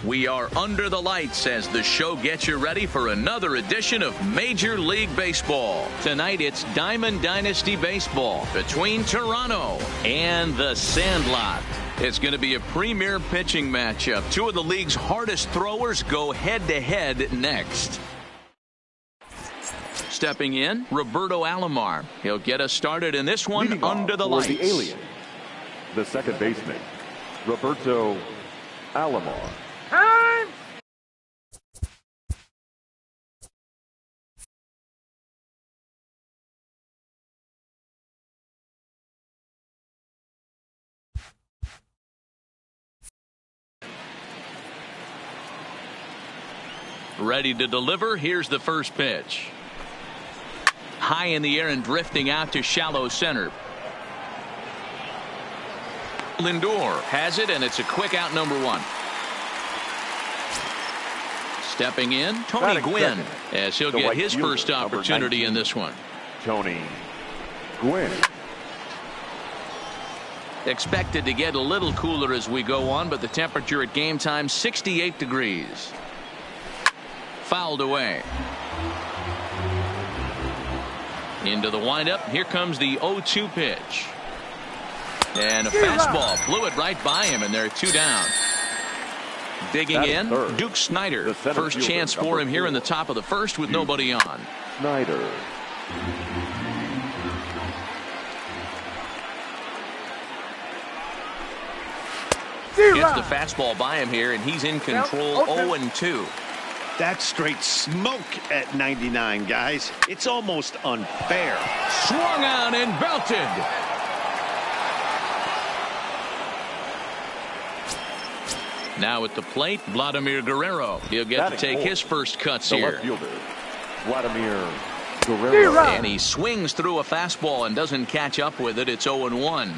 We are under the lights as the show gets you ready for another edition of Major League Baseball. Tonight it's Diamond Dynasty Baseball between Toronto and the Sandlot. It's going to be a premier pitching matchup. Two of the league's hardest throwers go head-to-head next. Stepping in, Roberto Alomar. He'll get us started in this one. Leading under the lights. The alien, the second baseman, Roberto Alomar. Time! Ready to deliver. Here's the first pitch. High in the air and drifting out to shallow center. Lindor has it, and it's a quick out, number one. Stepping in, Tony Gwynn, as he'll get his first opportunity in this one. Tony Gwynn. Expected to get a little cooler as we go on, but the temperature at game time, 68 degrees. Fouled away. Into the windup. Here comes the 0-2 pitch. And a fastball blew it right by him, and they're two down. Digging in, Duke Snider. First chance for him here in the top of the first with nobody on. Snider. Gets the fastball by him here, and he's in control. 0-2. That's straight smoke at 99, guys. It's almost unfair. Swung on and belted. Now at the plate, Vladimir Guerrero. He'll get to take his first cuts here. Left fielder, Vladimir Guerrero. And he swings through a fastball and doesn't catch up with it. It's 0-1.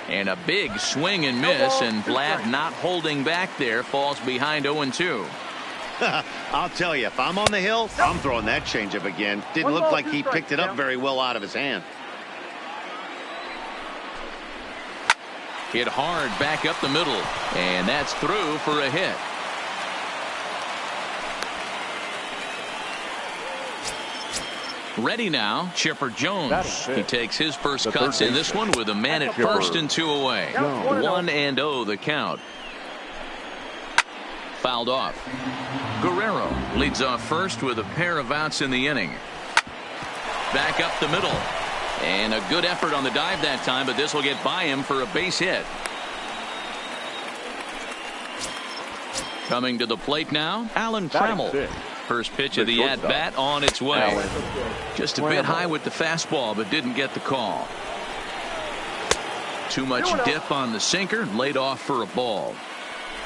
And a big swing and miss, and Vlad not holding back there, falls behind 0-2. I'll tell you, if I'm on the hill, I'm throwing that changeup again. Didn't look like he picked it up very well out of his hand. Hit hard back up the middle, and that's through for a hit. Ready now, Chipper Jones. He takes his first cuts in this one with a man at first and two away. 1-0 the count. Fouled off. Guerrero leads off first with a pair of outs in the inning. Back up the middle. And a good effort on the dive that time, but this will get by him for a base hit. Coming to the plate now, Alan Trammell. First pitch of the at-bat on its way. Just a bit high with the fastball, but didn't get the call. Too much dip on the sinker, laid off for a ball.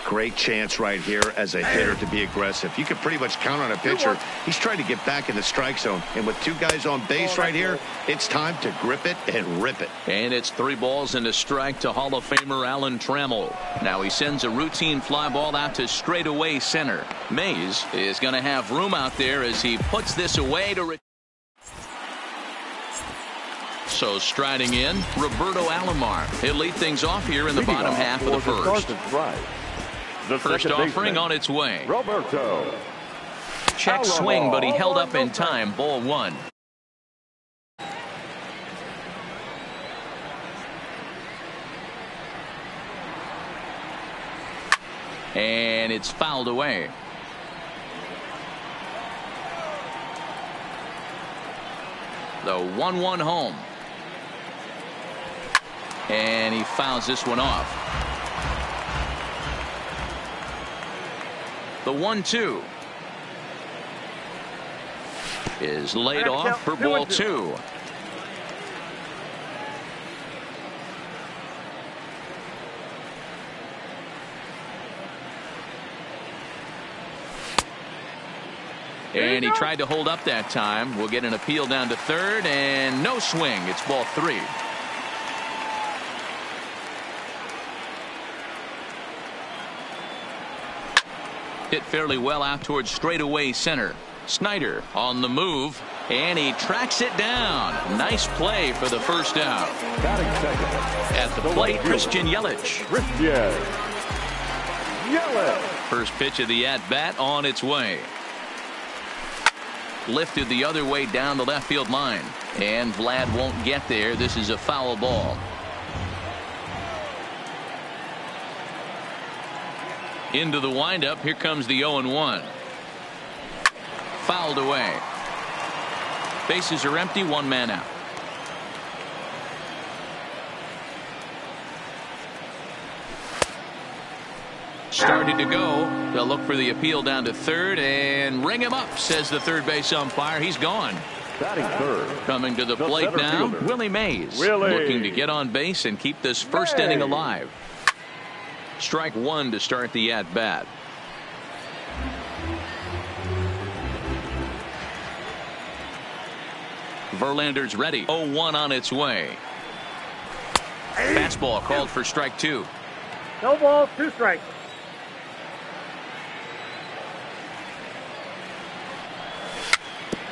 Great chance right here as a hitter to be aggressive. You can pretty much count on a pitcher. He's trying to get back in the strike zone. And with two guys on base right here, it's time to grip it and rip it. And it's 3 balls and a strike to Hall of Famer Alan Trammell. Now he sends a routine fly ball out to straightaway center. Mays is going to have room out there as he puts this away to. So striding in, Roberto Alomar. He'll lead things off here in the bottom half of the first. First offering on its way. Roberto. Check swing, but he held up in time. Ball 1. And it's fouled away. The 1-1 home. And he fouls this one off. The 1-2 is laid off for ball 2. And he tried to hold up that time. We'll get an appeal down to third, and no swing. It's ball 3. Hit fairly well out towards straightaway center. Snyder on the move, and he tracks it down. Nice play for the first out. Batting second. At the plate, Christian Yelich. First pitch of the at-bat on its way. Lifted the other way down the left field line. And Vlad won't get there. This is a foul ball. Into the windup. Here comes the 0-1. Fouled away. Bases are empty. One man out. Started to go. They'll look for the appeal down to third and ring him up, says the third base umpire. He's gone. Batting third. Coming to the plate now, fielder. Willie Mays. Looking to get on base and keep this first inning alive. Strike one to start the at-bat. Verlander's ready. 0-1 on its way. Fastball called for strike two. No balls, 2 strikes.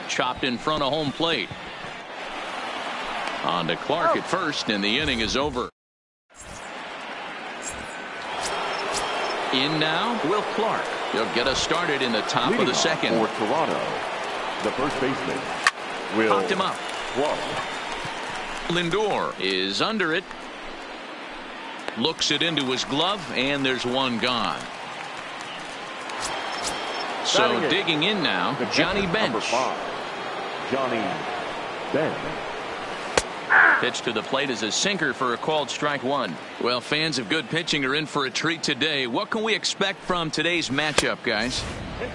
Chopped in front of home plate. On to Clark at first, and the inning is over. In now, Will Clark. He'll get us started in the top of the second. For Toronto, the first baseman, Will Popped him up. Clark. Lindor is under it. Looks it into his glove, and there's one gone. So digging in now, Johnny Bench. Number 5, Johnny Bench. Pitch to the plate is a sinker for a called strike one. Well, fans of good pitching are in for a treat today. What can we expect from today's matchup, guys?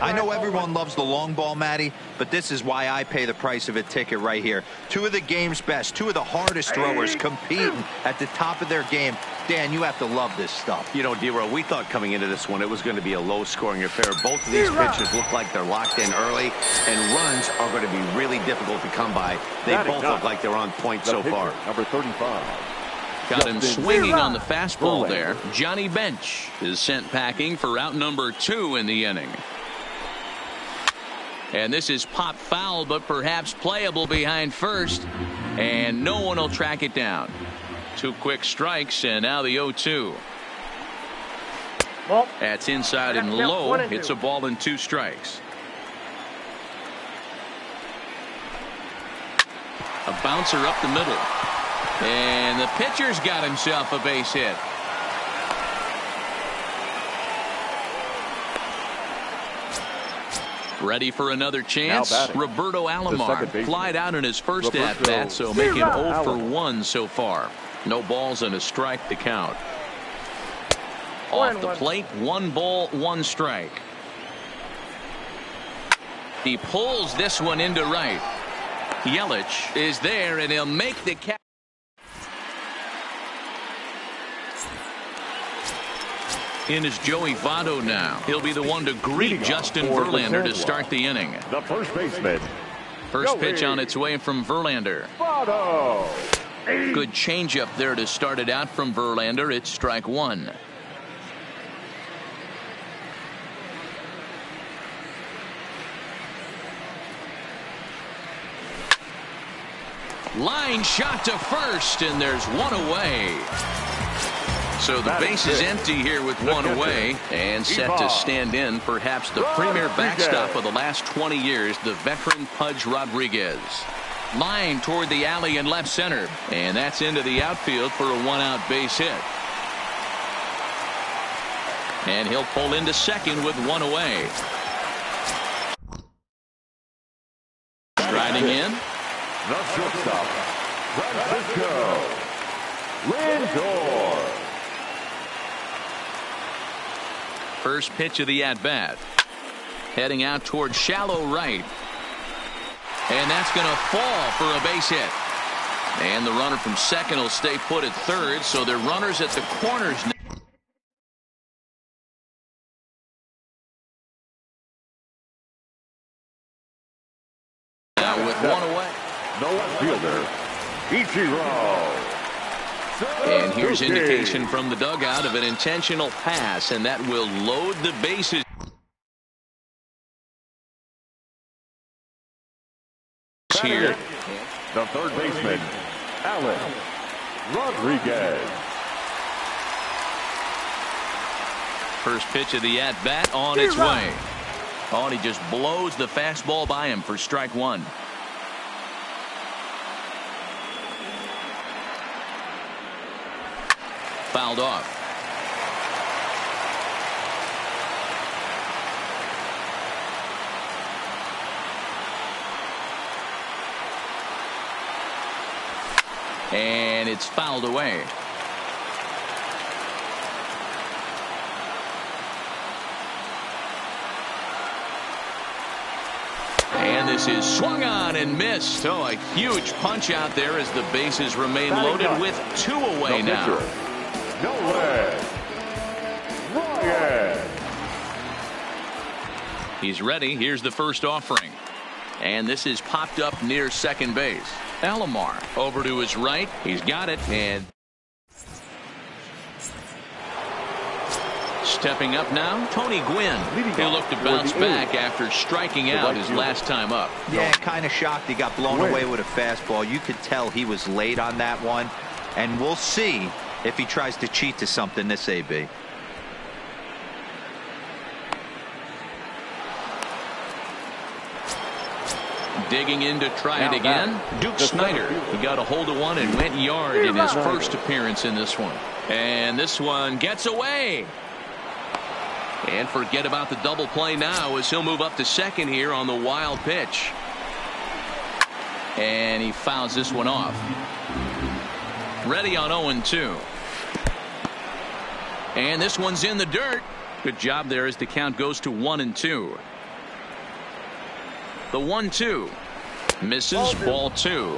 I know everyone loves the long ball, Matty, but this is why I pay the price of a ticket right here. 2 of the game's best, 2 of the hardest throwers competing at the top of their game. Dan, you have to love this stuff. You know, D-Roll, we thought coming into this one it was going to be a low-scoring affair. Both of these pitchers look like they're locked in early, and runs are going to be really difficult to come by. They both look like they're on point so far. Number 35. Got him swinging on the fastball there. Johnny Bench is sent packing for out number 2 in the inning. And this is pop foul, but perhaps playable behind first. And no one will track it down. 2 quick strikes, and now the 0-2. Well, that's inside and low. It's a ball and 2 strikes. A bouncer up the middle. And the pitcher's got himself a base hit. Ready for another chance. Roberto Alomar flied out in his first at-bat, so make him 0 for 1 so far. No balls and a strike to count. Off the plate, 1 ball, 1 strike. He pulls this one into right. Yelich is there, and he'll make the catch. In is Joey Votto now. He'll be the one to greet Justin Verlander to start the inning. The first baseman. First pitch on its way from Verlander. Votto. Good changeup there to start it out from Verlander. It's strike 1. Line shot to first, and there's 1 away. So the base is empty here with 1 away, and set to stand in perhaps the premier backstop of the last 20 years, the veteran Pudge Rodriguez. Line toward the alley in left center, and that's into the outfield for a 1-out base hit. And he'll pull into second with 1 away. Striding in. The shortstop, Francisco Lindor. First pitch of the at-bat. Heading out toward shallow right. And that's going to fall for a base hit. And the runner from second will stay put at third, so they're runners at the corners now. Now with 1 away. No left fielder, Ichiro. And here's indication from the dugout of an intentional pass, and that will load the bases. here. The third baseman, Alan Rodriguez. First pitch of the at-bat on its way. Oh, and he just blows the fastball by him for strike one. Fouled off. And it's fouled away. And this is swung on and missed. Oh, a huge punch out there as the bases remain loaded with two away now. No way. Ryan. He's ready. Here's the first offering. And this is popped up near second base. Alomar over to his right. He's got it. And stepping up now, Tony Gwynn. He'll look to bounce back after striking out his last time up. Yeah, kind of shocked he got blown away with a fastball. You could tell he was late on that one. And we'll see if he tries to cheat to something this AB. Digging in to try it again. Duke Snyder. He got a hold of one and went yard in his first appearance in this one. And this one gets away. And forget about the double play now as he'll move up to second here on the wild pitch. And he fouls this one off. Ready on 0-2. And this one's in the dirt. Good job there as the count goes to 1-2. The 1-2 misses, ball two.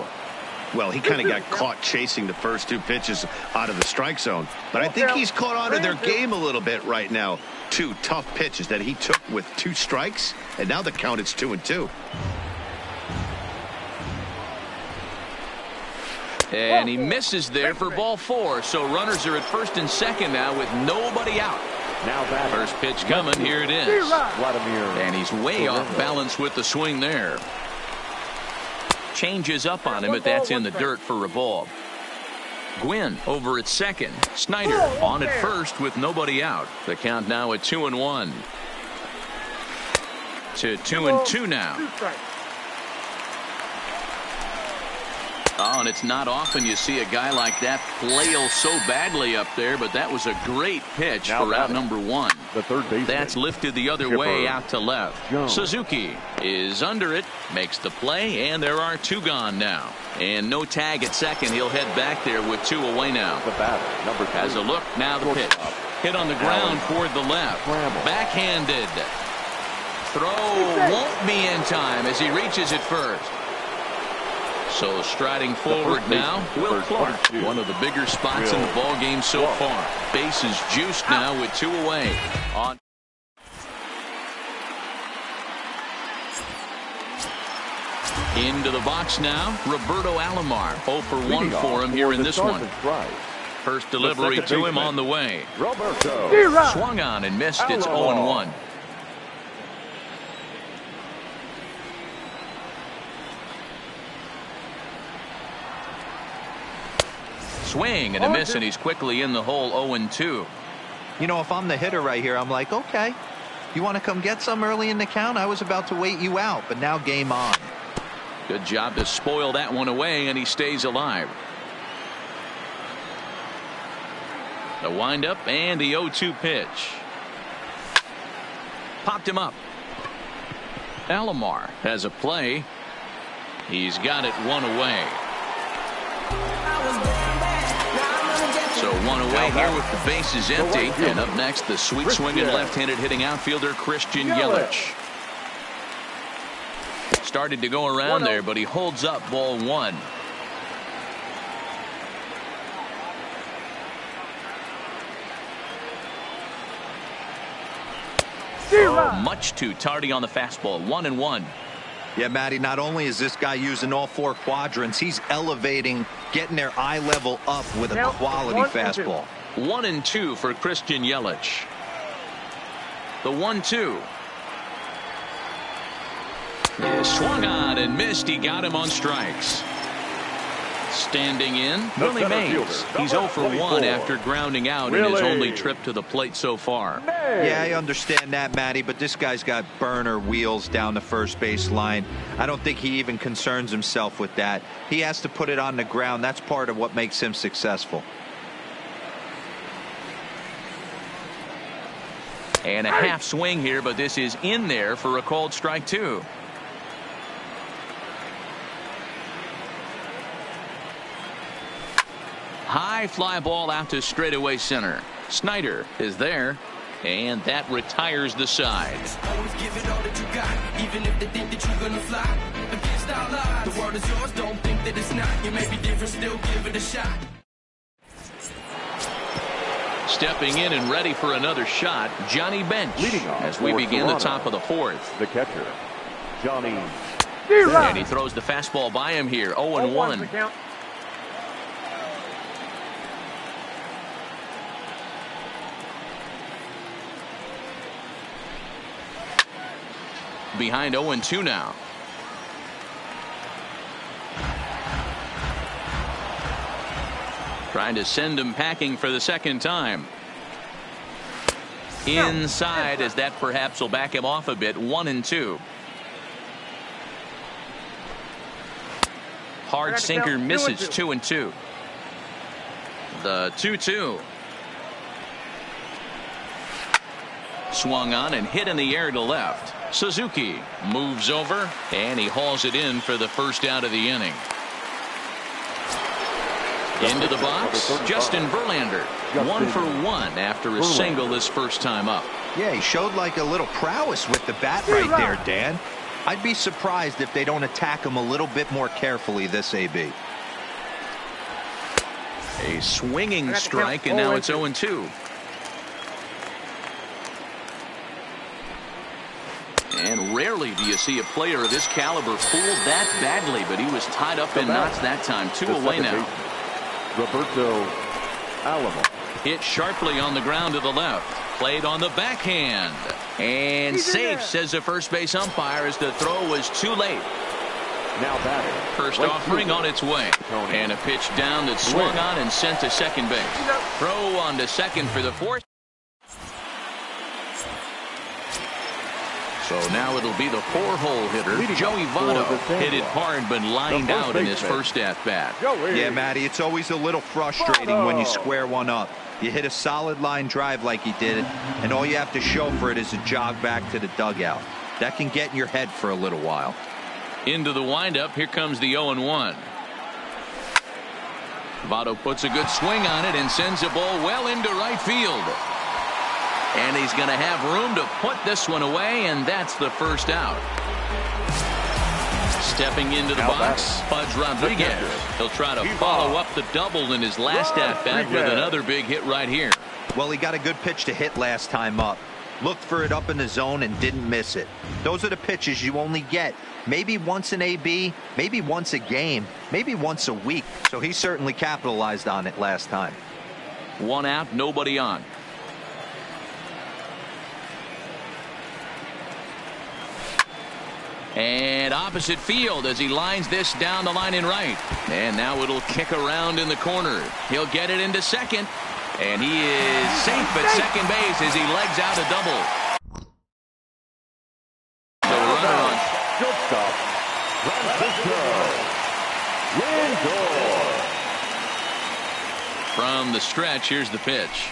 Well, he kind of got caught chasing the first two pitches out of the strike zone. But I think he's caught on to their game a little bit right now. Two tough pitches that he took with two strikes. And now the count is 2-2. And he misses there for ball four. So runners are at first and second now with nobody out. Now batter. First pitch coming. Here it is. And he's way off balance with the swing there. Changes up on him, but that's in the dirt for a ball. Gwynn over at second. Snyder on at first with nobody out. The count now at 2-1. To 2-2 now. Oh, and it's not often you see a guy like that flail so badly up there, but that was a great pitch for out number one. The third baseman. That's lifted the other way out to left. Suzuki is under it, makes the play, and there are two gone now. And no tag at second. He'll head back there with two away now. The batter, number 3. Has a look, now the pitch. Hit on the ground toward the left. Backhanded. Throw won't be in time as he reaches it first. So striding forward now, Will Clark, one of the bigger spots in the ball game so far. Bases juiced now with two away. On into the box now, Roberto Alomar. 0 for 1 for him here in this one. First delivery to him on the way. Roberto swung on and missed. It's 0-1. Swing and a miss, and he's quickly in the hole. 0-2. You know, if I'm the hitter right here, I'm like, okay, you want to come get some early in the count? I was about to wait you out, but now game on. Good job to spoil that one away, and he stays alive. The windup and the 0-2 pitch. Popped him up. Alomar has a play. He's got it one away. So one away here with the bases empty. And up next, the sweet swinging left-handed hitting outfielder Christian Yelich. Started to go around there, but he holds up ball one. Much too tardy on the fastball. 1-1. Yeah, Matty, not only is this guy using all four quadrants, he's elevating, getting their eye level up with a quality fastball. 1-2 for Christian Yelich. The 1-2. Yeah, swung on and missed. He got him on strikes. Standing in, Willie Mays. He's 0 for 1 after grounding out in his only trip to the plate so far. Yeah, I understand that, Matty, but this guy's got burner wheels down the first base line. I don't think he even concerns himself with that. He has to put it on the ground. That's part of what makes him successful. And a half swing here, but this is in there for a called strike 2. High fly ball out to straightaway center. Snyder is there, and that retires the side. Always give it all that you got, even if they think that you're gonna fly. Against our lives, the world is yours, don't think that it's not. You may be different, still give it a shot. Stepping in and ready for another shot, Johnny Bench. Leading off as we for begin Toronto, the top of the 4th. The catcher, Johnny. And he throws the fastball by him here. 0-1. Behind 0-2 now. Trying to send him packing for the second time. Inside, as that perhaps will back him off a bit. 1-2. Hard sinker misses. 2-2. The 2-2. Swung on and hit in the air to left. Suzuki moves over, and he hauls it in for the first out of the inning. Into the box, Justin Verlander. 1 for 1 after a single his first time up. Yeah, he showed like a little prowess with the bat right there, Dan. I'd be surprised if they don't attack him a little bit more carefully this AB. A swinging strike, and now it's 0-2. And rarely do you see a player of this caliber fooled that badly, but he was tied up in knots that time. 2 away now. Roberto Alamo. Hit sharply on the ground to the left. Played on the backhand. And safe, says the first base umpire, as the throw was too late. Now batting. First offering on its way. And a pitch down that swung on and sent to second base. Throw on to second for the 4th. So now it'll be the 4-hole hitter, Joey Votto. Hit it hard but lined out in his first at-bat. Yeah, Matty, it's always a little frustrating when you square one up. You hit a solid line drive like he did, and all you have to show for it is a jog back to the dugout. That can get in your head for a little while. Into the windup, here comes the 0-1. Votto puts a good swing on it and sends the ball well into right field. And he's going to have room to put this one away, and that's the first out. Stepping into the box, Pudge Rodriguez. He'll try to follow up the double in his last at-bat with another big hit right here. Well, he got a good pitch to hit last time up. Looked for it up in the zone and didn't miss it. Those are the pitches you only get maybe once in AB, maybe once a game, maybe once a week. So he certainly capitalized on it last time. 1 out, nobody on. And opposite field as he lines this down the line in right. And now it'll kick around in the corner. He'll get it into second. And he is safe at second base as he legs out a double. The runner on Shortstop, Francisco Lindor. from the stretch. Here's the pitch.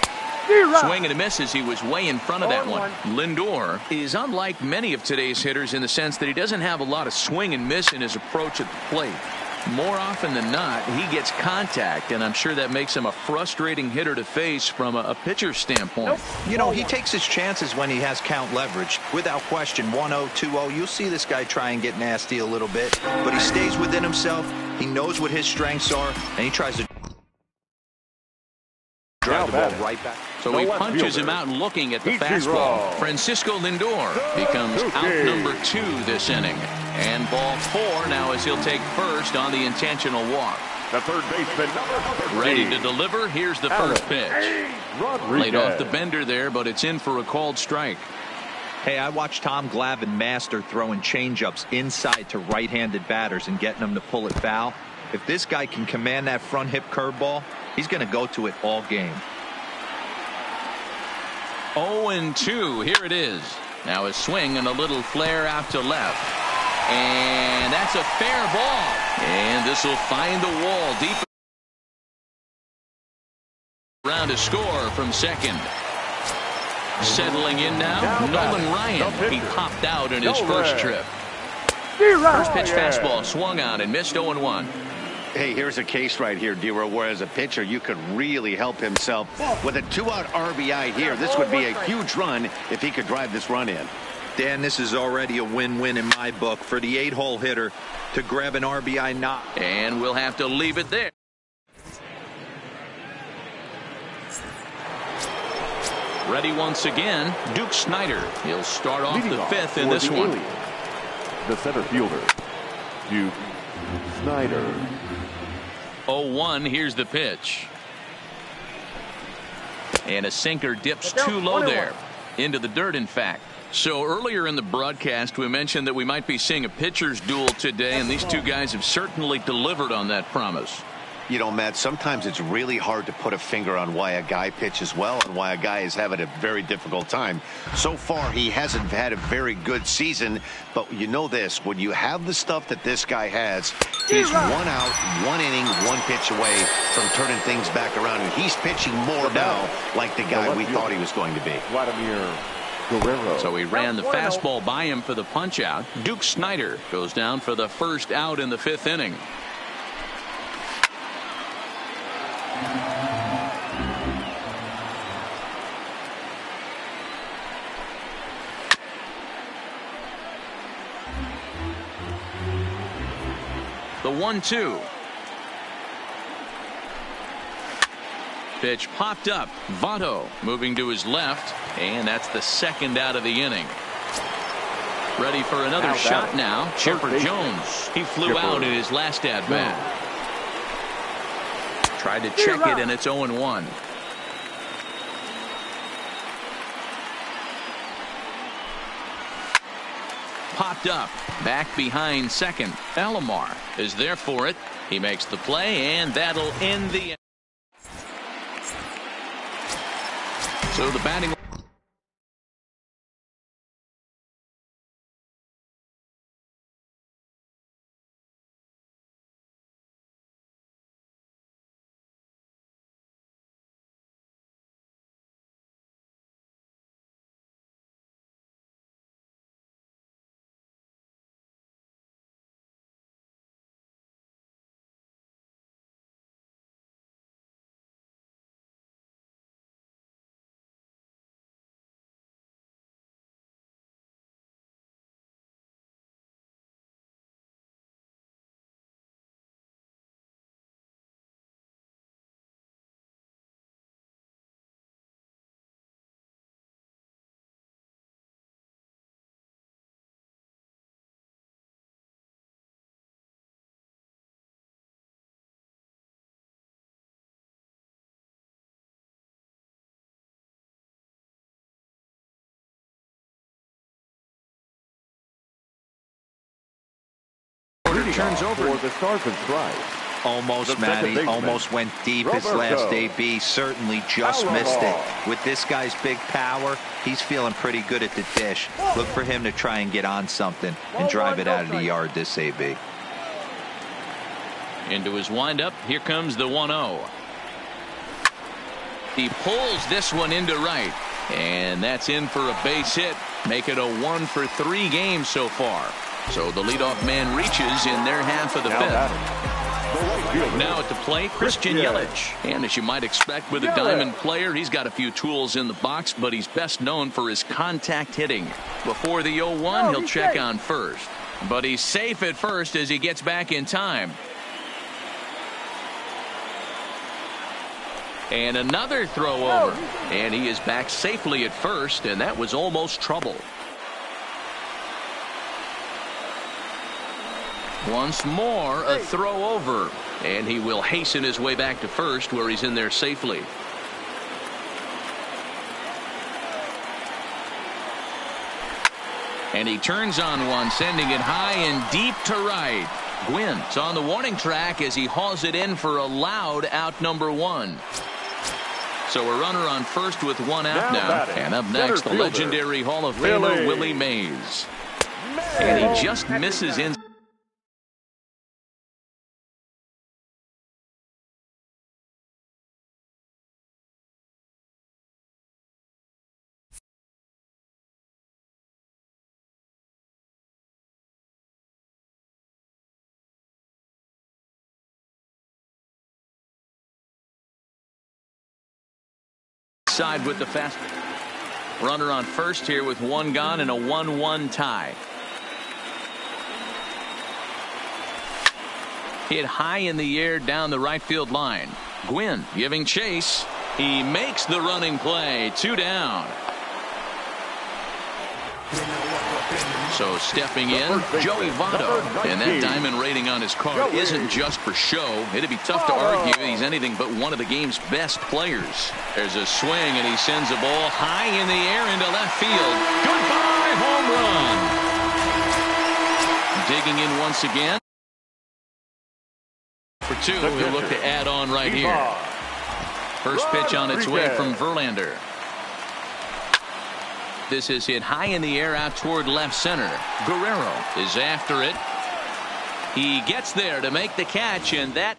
Swing and a miss as he was way in front of that one. Lindor is unlike many of today's hitters in the sense that he doesn't have a lot of swing and miss in his approach at the plate. More often than not, he gets contact, and I'm sure that makes him a frustrating hitter to face from a pitcher's standpoint. You know, he takes his chances when he has count leverage. Without question, 1-0, 2-0, you'll see this guy try and get nasty a little bit, but he stays within himself. He knows what his strengths are, and he tries to drive the ball right back. So he punches him out looking at the fastball. Francisco Lindor becomes out number 2 this inning. And ball 4 now as he'll take first on the intentional walk. The third baseman, number Ready to deliver. Here's the first pitch. Rodriguez. Laid off the bender there, but it's in for a called strike. Hey, I watched Tom Glavine master throwing changeups inside to right-handed batters and getting them to pull it foul. If this guy can command that front hip curveball, he's going to go to it all game. 0-2. Here it is. Now a swing and a little flare out to left. And that's a fair ball. And this will find the wall deep around to score from second. Settling in now, Nolan Ryan. He popped out in his first trip. First pitch fastball swung on and missed 0-1. Hey, here's a case right here, D-Row, where as a pitcher you could really help himself with a 2-out RBI here. This would be a huge run if he could drive this run in. Dan, this is already a win-win in my book for the 8-hole hitter to grab an RBI knock. And we'll have to leave it there. Ready once again, Duke Snider. He'll start off the fifth in this one. The center fielder, Duke Snider. 0-1, here's the pitch. And a sinker dips too low there. Into the dirt, in fact. So earlier in the broadcast, we mentioned that we might be seeing a pitcher's duel today, and these two guys have certainly delivered on that promise. You know, Matt, sometimes it's really hard to put a finger on why a guy pitches well and why a guy is having a very difficult time. So far, he hasn't had a very good season, but you know this, when you have the stuff that this guy has, he's 1 out, 1 inning, 1 pitch away from turning things back around, and he's pitching more now like the guy we thought he was going to be. So he ran the fastball by him for the punch out. Duke Snider goes down for the first out in the 5th inning. The 1-2. Pitch popped up. Votto moving to his left, and that's the second out of the inning. Ready for another shot now. Chipper Jones. He flew out in his last at bat. Tried to check it, and it's 0-1. Popped up. Back behind second. Alomar is there for it. He makes the play, and that'll end the. So the batting. Turns over. For the start and strike. Almost, Matty. Almost went deep his last AB. Certainly just missed it. With this guy's big power, he's feeling pretty good at the dish. Look for him to try and get on something and drive it out of the yard this AB. Into his windup. Here comes the 1-0. He pulls this one into right. And that's in for a base hit. Make it a 1-for-3 game so far. So the leadoff man reaches in their half of the 5th. Now at the plate, Christian Yelich. And as you might expect with a diamond player, he's got a few tools in the box, but he's best known for his contact hitting. Before the 0-1, he'll check on first. But he's safe at first as he gets back in time. And another throw over. And he is back safely at first, and that was almost trouble. Once more, a throw over, and he will hasten his way back to first where he's in there safely. And he turns on one, sending it high and deep to right. Gwynn's on the warning track as he hauls it in for a loud out number 1. So a runner on first with one out now. And up next, the legendary Hall of Famer Willie Mays. And he just misses in. Side with the fast runner on first here with one gone and a 1-1 tie. Hit high in the air down the right field line. Gwynn giving chase. He makes the running play. 2 down. So stepping in, Joey Votto. And that diamond rating on his card isn't just for show. It'd be tough to argue he's anything but one of the game's best players. There's a swing, and he sends a ball high in the air into left field. Goodbye, home run. Digging in once again. For 2, he'll look to add on right here. First pitch on its way from Verlander. This is hit high in the air out toward left center. Guerrero is after it. He gets there to make the catch, and that.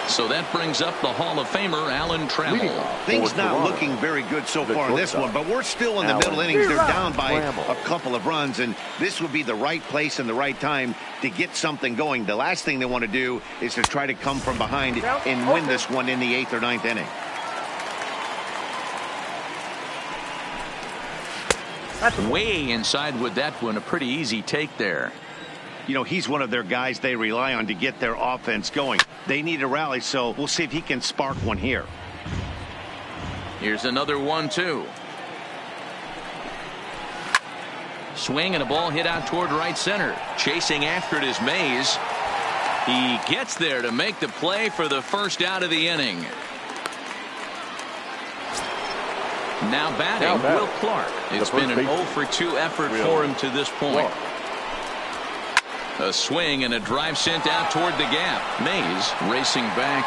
So that brings up the Hall of Famer Alan Trammell. Things not looking very good so far in this one, but we're still in the middle innings. They're down by a couple of runs, and this would be the right place and the right time to get something going. The last thing they want to do is to try to come from behind and win this one in the 8th or 9th inning. That's way inside with that one. A pretty easy take there. You know, he's one of their guys they rely on to get their offense going. They need a rally, so we'll see if he can spark one here. Here's another 1-2. Swing and a ball hit out toward right center. Chasing after it is Mays. He gets there to make the play for the first out of the inning. Now batting, Will Clark. It's been an 0-for-2 effort for him to this point. A swing and a drive sent out toward the gap. Mays racing back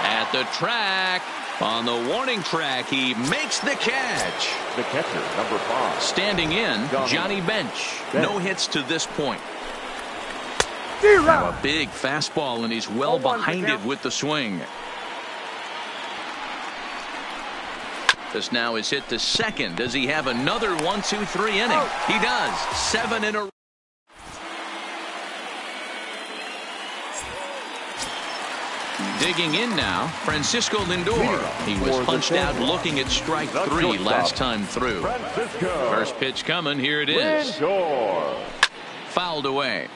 at the track. On the warning track, he makes the catch. The catcher, number 5. Standing in, Johnny Bench. No hits to this point. Now a big fastball, and he's well behind it with the swing. This now is hit to second. Does he have another 1-2-3 inning? He does. 7 in a row. Digging in now, Francisco Lindor. He was punched out looking at strike 3 last time through. First pitch coming. Here it is. Fouled away.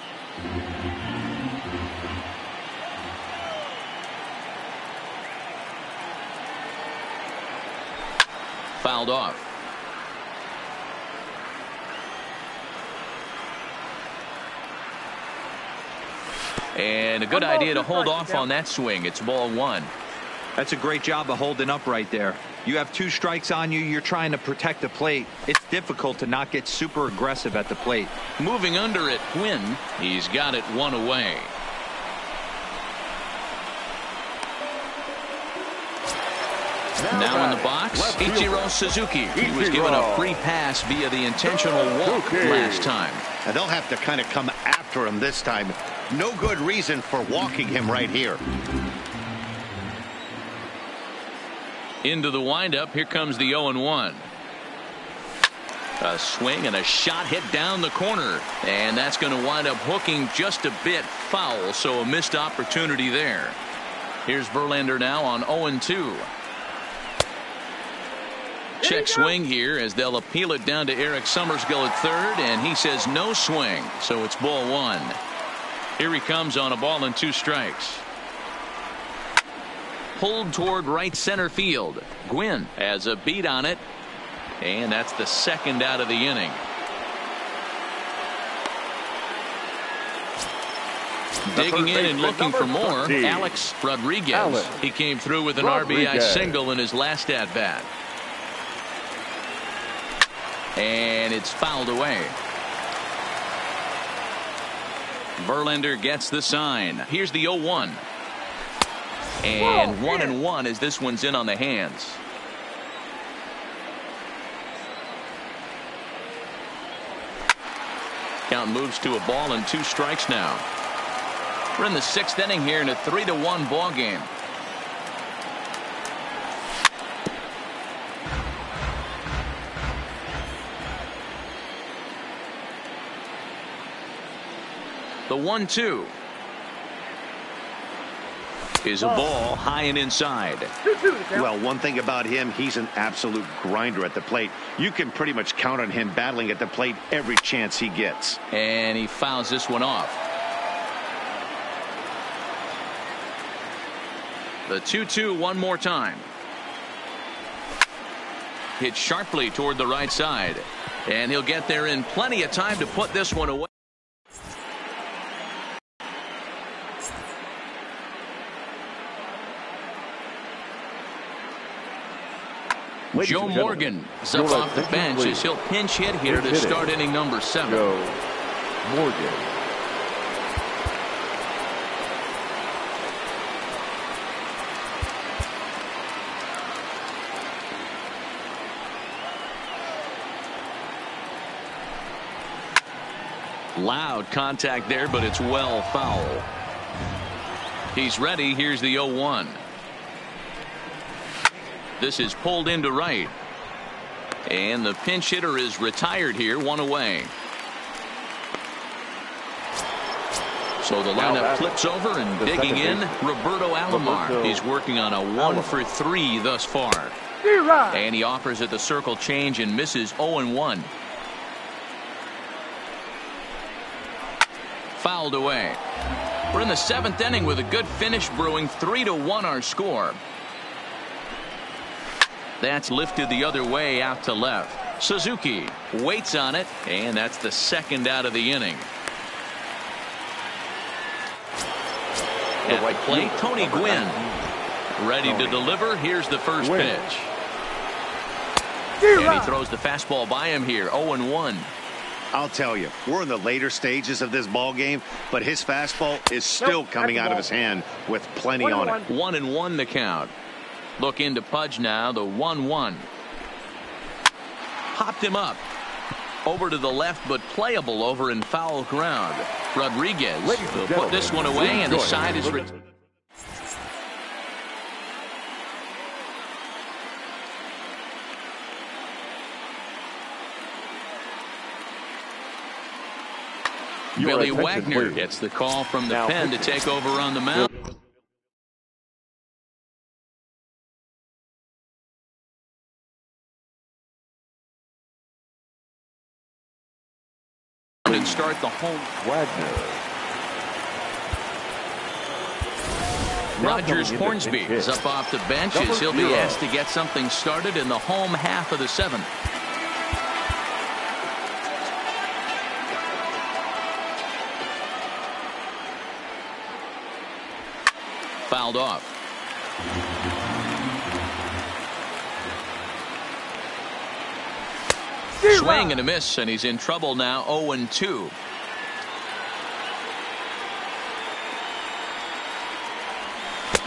Fouled off. And a good idea to hold off on that swing. It's ball 1. That's a great job of holding up right there. You have 2 strikes on you. You're trying to protect the plate. It's difficult to not get super aggressive at the plate. Moving under it, Quinn. He's got it 1 away. Now in the box, Ichiro Suzuki. He was given a free pass via the intentional walk last time. And they'll have to kind of come after him this time. No good reason for walking him right here. Into the windup. Here comes the 0-1. A swing and a shot hit down the corner. And that's going to wind up hooking just a bit foul. So a missed opportunity there. Here's Verlander now on 0-2. Check swing here as they'll appeal it down to Eric Summersgill at third, and he says no swing, so it's ball 1. Here he comes on a ball and 2 strikes. Pulled toward right center field. Gwynn has a beat on it, and that's the second out of the inning. Digging in and looking for more, Alex Rodriguez. He came through with an RBI single in his last at bat. And it's fouled away. Verlander gets the sign. Here's the 0-1. And 1-1 as this one's in on the hands. Count moves to a ball and 2 strikes now. We're in the 6th inning here in a 3-1 ball game. The 1-2 is a ball high and inside. Well, one thing about him, he's an absolute grinder at the plate. You can pretty much count on him battling at the plate every chance he gets. And he fouls this one off. The 2-2 one more time. Hit sharply toward the right side. And he'll get there in plenty of time to put this one away. Joe Morgan is up off the bench as he'll pinch hit here to start inning number 7. Joe Morgan. Loud contact there, but it's well foul. He's ready. Here's the 0-1. This is pulled into right. And the pinch hitter is retired here, 1 away. So the lineup flips over and digging in, Roberto Alomar. He's working on a 1 for 3 thus far. And he offers at the circle change and misses 0-1. Fouled away. We're in the 7th inning with a good finish brewing. 3-1 our score. That's lifted the other way out to left. Suzuki waits on it, and that's the 2nd out of the inning. At the plate, Tony Gwynn ready to deliver. Here's the first pitch. And he throws the fastball by him here. 0-1. I'll tell you, we're in the later stages of this ball game, but his fastball is still coming out of his hand with plenty on it. 1-1 the count. Look into Pudge now, the 1-1. Hopped him up. Over to the left, but playable over in foul ground. Rodriguez will put this one away, and the side is returned. Billy Wagner gets the call from the pen to take over on the mound. And start the home. Wagner. Rogers Hornsby is up off the bench as he'll be asked to get something started in the home half of the 7th. Fouled off. Swing and a miss, and he's in trouble now. 0-2.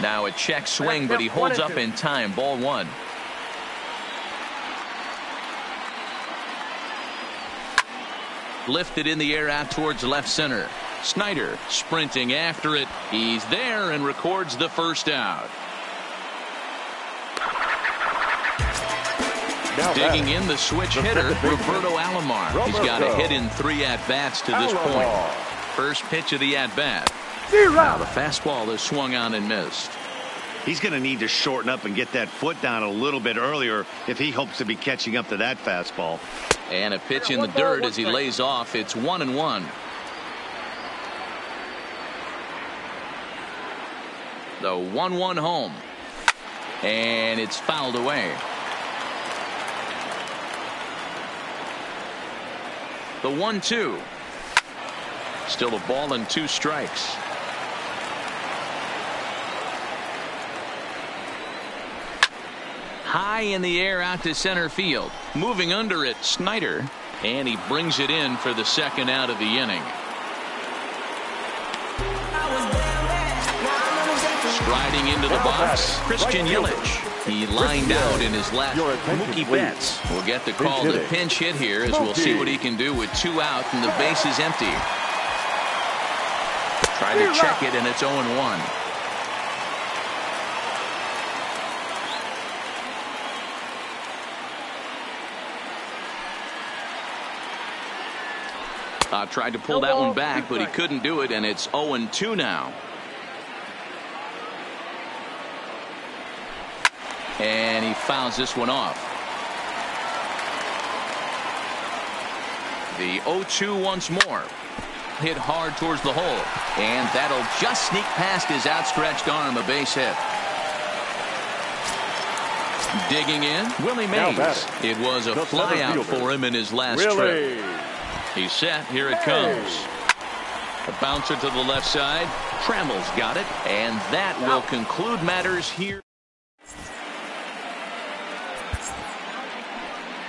Now a check swing, but he holds up in time. Ball 1. Lifted in the air out towards left center. Snyder sprinting after it. He's there and records the first out. Digging in the switch hitter, Roberto Alomar. He's got a hit in 3 at-bats to this point. First pitch of the at-bat. Now the fastball is swung on and missed. He's going to need to shorten up and get that foot down a little bit earlier if he hopes to be catching up to that fastball. And a pitch in the dirt as he lays off. It's 1-1. The 1-1 home. And it's fouled away. The 1-2. Still a ball and 2 strikes. high in the air out to center field. Moving under it, Snyder. And he brings it in for the second out of the inning. Striding into the box, Christian Yelich. He lined out in his last. Mookie Betts will get the call to pinch hit here, as we'll see what he can do with 2 out and the base is empty. Try to check it, and it's 0-1. Tried to pull that one back, but he couldn't do it, and it's 0-2 now. And he fouls this one off. The 0-2 once more. Hit hard towards the hole. And that'll just sneak past his outstretched arm, a base hit. Digging in, Willie Mays. It was a fly out for him in his last trip. He's set. Here it comes. A bouncer to the left side. Trammell's got it. And that will conclude matters here.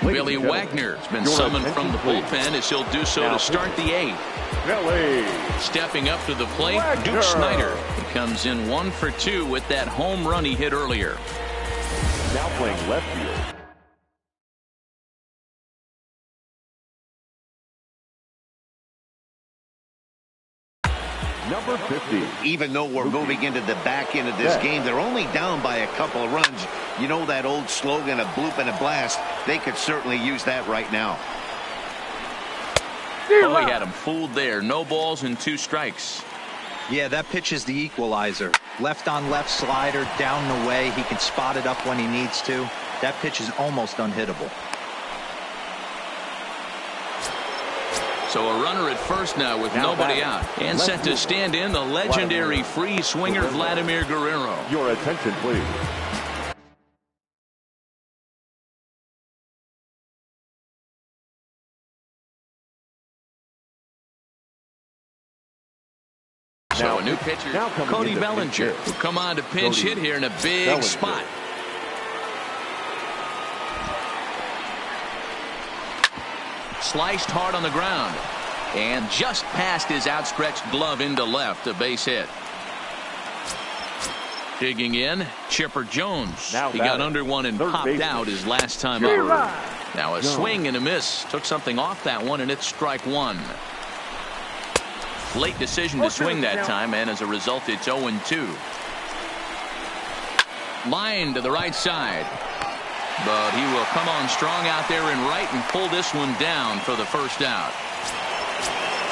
Billy Wagner has been summoned from the bullpen, as he'll do so to start the 8th. Stepping up to the plate, Duke Snyder. He comes in 1 for 2 with that home run he hit earlier. Now playing left field. Number 50. Even though we're moving into the back end of this game, they're only down by a couple of runs. You know that old slogan, a bloop and a blast. They could certainly use that right now. Oh, he had him fooled there. No balls and 2 strikes. Yeah, that pitch is the equalizer. Left on left slider, down the way. He can spot it up when he needs to. That pitch is almost unhittable. So a runner at first now with nobody out. And set to stand in the legendary free swinger Vladimir Guerrero. Your attention, please. So a new pitcher, Cody Bellinger, will come on to pinch hit here in a big spot. Sliced hard on the ground. And just past his outstretched glove into left, a base hit. Digging in, Chipper Jones. He got under one and popped out his last time up. Now a swing and a miss. Took something off that one, and it's strike 1. Late decision to swing that time, and as a result, it's 0-2. Line to the right side. But he will come on strong out there in right and pull this one down for the first out.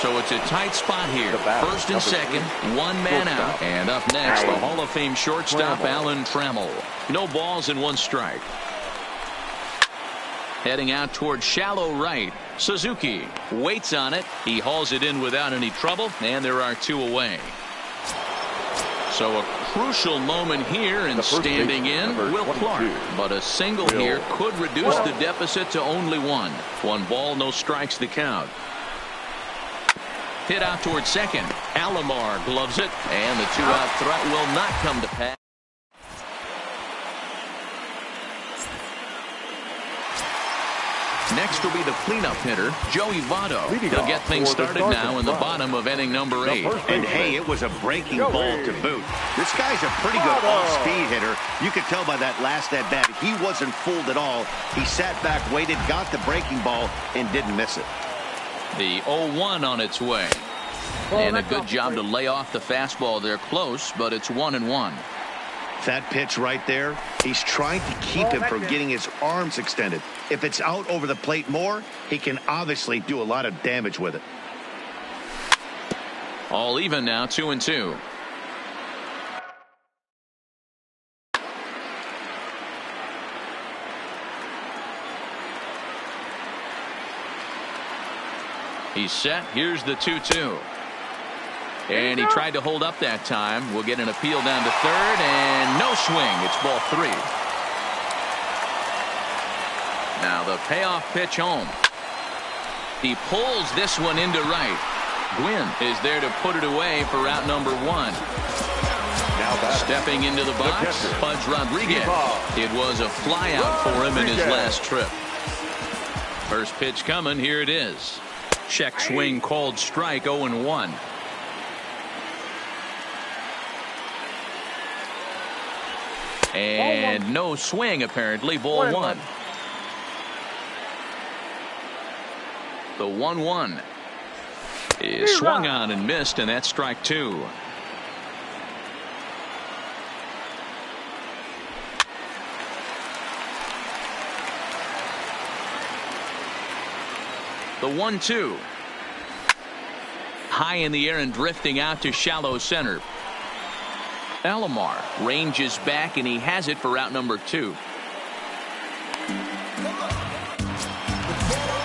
So it's a tight spot here. First and second, 1 man out. And up next, the Hall of Fame shortstop, Alan Trammell. No balls and 1 strike. Heading out toward shallow right. Suzuki waits on it. He hauls it in without any trouble, and there are 2 away. So a crucial moment here, and standing in, Will Clark. But a single here could reduce the deficit to only 1. 1 ball, no strikes the count. Hit out toward second. Alomar gloves it, and the 2-out threat will not come to pass. Next will be the cleanup hitter, Joey Votto. He'll get things started now in the bottom of inning number 8. And hey, it was a breaking ball to boot. This guy's a pretty good off-speed hitter. You could tell by that last at-bat, he wasn't fooled at all. He sat back, waited, got the breaking ball, and didn't miss it. The 0-1 on its way. And a good job to lay off the fastball. They're close, but it's 1-1. That pitch right there, he's trying to keep him from getting his arms extended. If it's out over the plate more, he can obviously do a lot of damage with it. All even now, 2-2. He's set. Here's the 2-2. And he tried to hold up that time. We'll get an appeal down to third, and no swing. It's ball 3. Now the payoff pitch home. He pulls this one into right. Gwynn is there to put it away for out number 1. Now batting. Stepping into the box, Pudge Rodriguez. It was a flyout for him in his last trip. First pitch coming. Here it is. Check swing called strike. 0-1. And no swing apparently. Ball 1. The 1-1 is swung on and missed, and that's strike 2. The 1-2. High in the air and drifting out to shallow center. Alomar ranges back, and he has it for out number 2.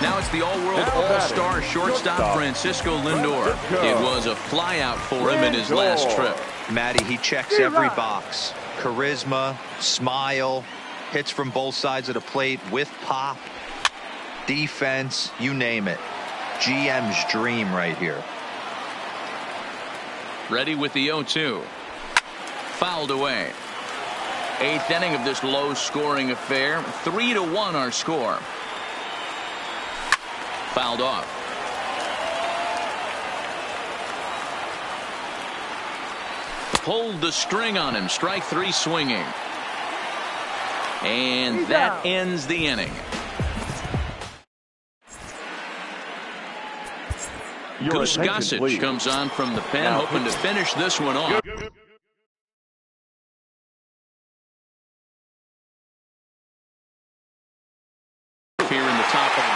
Now it's the all-world all-star shortstop Francisco Lindor. It was a flyout for him in his last trip. Matty, he checks every box. Charisma, smile, hits from both sides of the plate with pop, defense, you name it. GM's dream right here. Ready with the 0-2. Fouled away. 8th inning of this low-scoring affair. 3-1 our score. Fouled off. Pulled the string on him. Strike 3 swinging. And that ends the inning. Goose Gossage comes on from the pen, hoping to finish this one off. Here in the top of the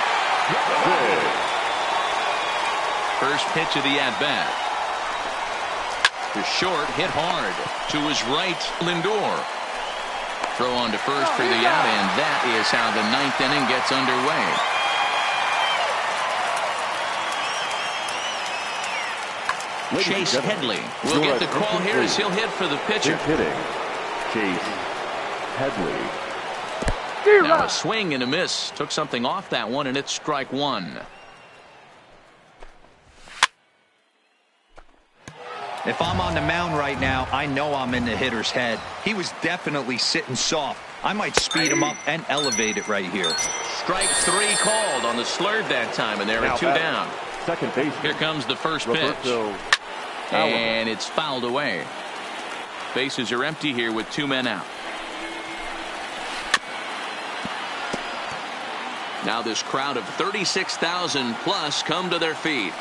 first pitch of the at-bat. To short, hit hard. To his right, Lindor. Throw on to first for the out, and that is how the 9th inning gets underway. Chase Headley will get the call here as he'll hit for the pitcher. Hitting, Chase Headley. Now a swing and a miss. Took something off that one, and it's strike 1. If I'm on the mound right now, I know I'm in the hitter's head. He was definitely sitting soft. I might speed him up and elevate it right here. Strike 3 called on the slurve that time, and there are 2 down. Second base. Here comes the first pitch. And it's fouled away. Bases are empty here with 2 men out. Now this crowd of 36,000 plus come to their feet.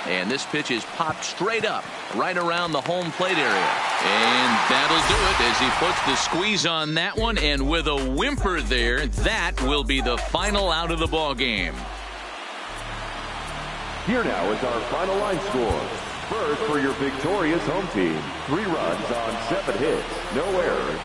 And this pitch is popped straight up right around the home plate area. And that'll do it as he puts the squeeze on that one. And with a whimper there, that will be the final out of the ball game. Here now is our final line score. First for your victorious home team. 3 runs on 7 hits. No errors.